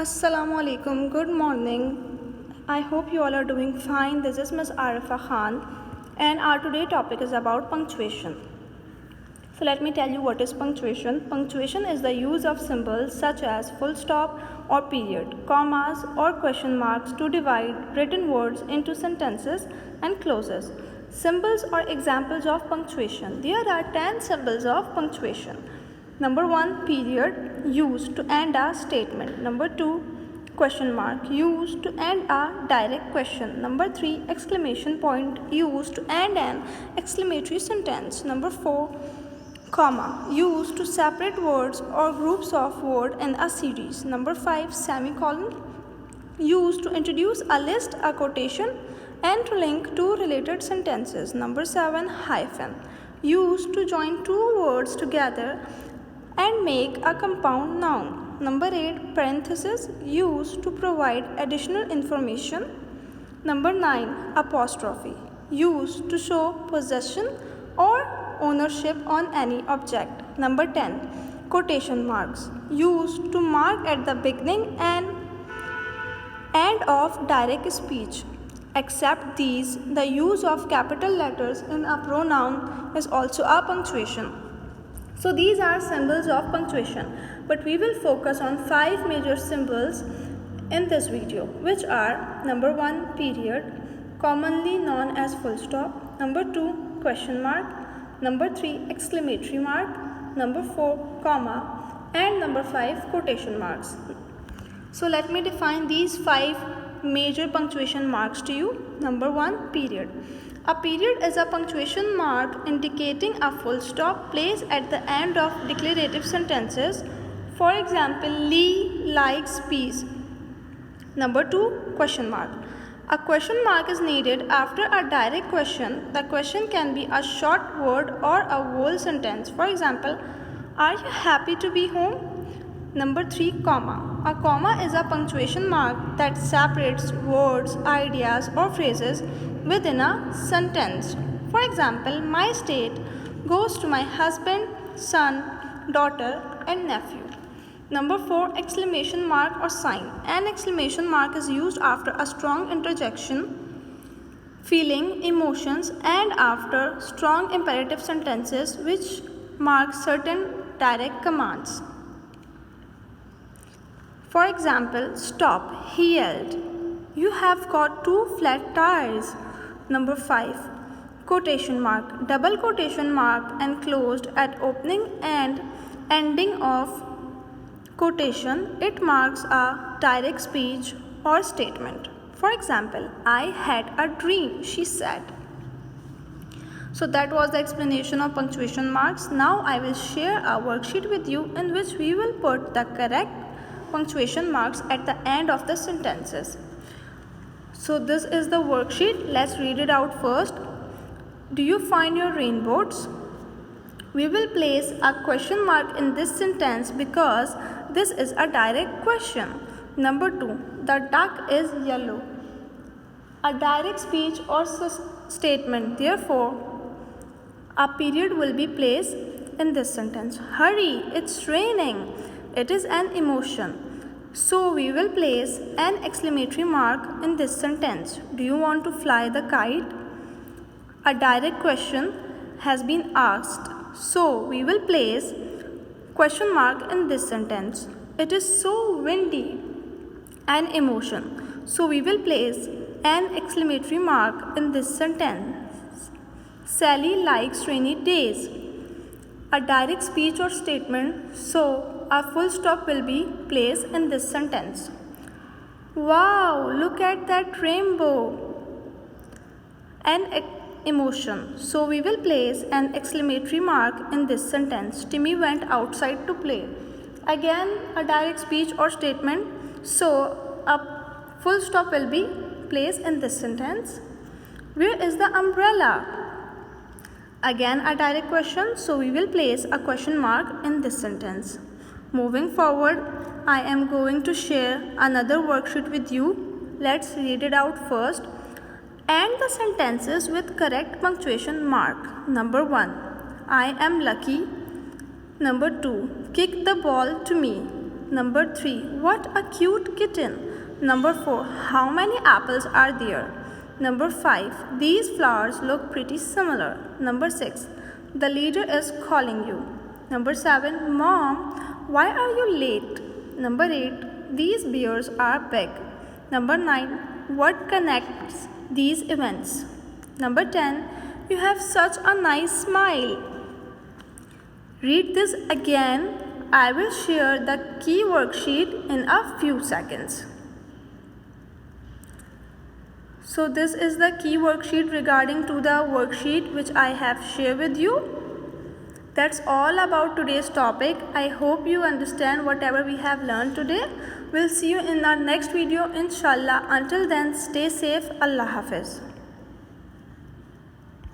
Assalamu alaikum. Good morning. I hope you all are doing fine. This is Ms. Arifa Khan, and our today topic is about punctuation. So let me tell you what is punctuation. Punctuation is the use of symbols such as full stop or period, commas or question marks to divide written words into sentences and clauses. Symbols are examples of punctuation. There are 10 symbols of punctuation. Number 1, period, used to end a statement. Number 2, question mark, used to end a direct question. Number 3, exclamation point, used to end an exclamatory sentence. Number 4, comma, used to separate words or groups of words in a series. Number 5, semicolon, used to introduce a list, a quotation, and to link two related sentences. Number 7, hyphen, used to join two words together and make a compound noun. Number 8, parenthesis, used to provide additional information. Number 9, apostrophe, used to show possession or ownership on any object. Number 10, quotation marks, used to mark at the beginning and end of direct speech. Except these, the use of capital letters in a pronoun is also a punctuation. So these are symbols of punctuation, but we will focus on 5 major symbols in this video, which are number 1, period, commonly known as full stop. Number 2, question mark. Number 3, exclamatory mark. Number 4, comma. And number 5, quotation marks. So let me define these 5 major punctuation marks to you. Number 1, period. A period is a punctuation mark indicating a full stop placed at the end of declarative sentences. For example, Lee likes peas. Number 2, question mark. A question mark is needed after a direct question. The question can be a short word or a whole sentence. For example, are you happy to be home? Number 3, comma. A comma is a punctuation mark that separates words, ideas, or phrases within a sentence. For example, my state goes to my husband, son, daughter, and nephew. Number 4, exclamation mark or sign. An exclamation mark is used after a strong interjection, feeling, emotions, and after strong imperative sentences which mark certain direct commands. For example, stop, he yelled. You have got 2 flat tires. Number 5, quotation mark. Double quotation mark enclosed at opening and ending of quotation. It marks a direct speech or statement. For example, I had a dream, she said. So that was the explanation of punctuation marks. Now I will share a worksheet with you in which we will put the correct punctuation marks at the end of the sentences. So this is the worksheet. Let's read it out first. Do you find your rainbows? We will place a question mark in this sentence because this is a direct question. Number 2, the duck is yellow. A direct speech or statement. Therefore, a period will be placed in this sentence. Hurry, it's raining. It is an emotion. So we will place an exclamatory mark in this sentence. Do you want to fly the kite? A direct question has been asked. So we will place question mark in this sentence. It is so windy. An emotion. So we will place an exclamatory mark in this sentence. Sally likes rainy days. A direct speech or statement, so a full stop will be placed in this sentence. Wow, look at that rainbow. An emotion, so we will place an exclamatory mark in this sentence. Timmy went outside to play. Again, a direct speech or statement, so a full stop will be placed in this sentence. Where is the umbrella? Again, a direct question, so we will place a question mark in this sentence. Moving forward, I am going to share another worksheet with you. Let's read it out first. End the sentences with correct punctuation mark. Number 1, I am lucky. Number 2, kick the ball to me. Number 3. What a cute kitten. Number 4. How many apples are there? Number 5. These flowers look pretty similar. Number 6. The leader is calling you. Number 7. Mom, why are you late? Number 8. These bears are big. Number 9. What connects these events? Number 10. You have such a nice smile. Read this again. I will share the key worksheet in a few seconds. So this is the key worksheet regarding to the worksheet which I have shared with you. That's all about today's topic. I hope you understand whatever we have learned today. We'll see you in our next video, inshallah. Until then, stay safe. Allah Hafiz.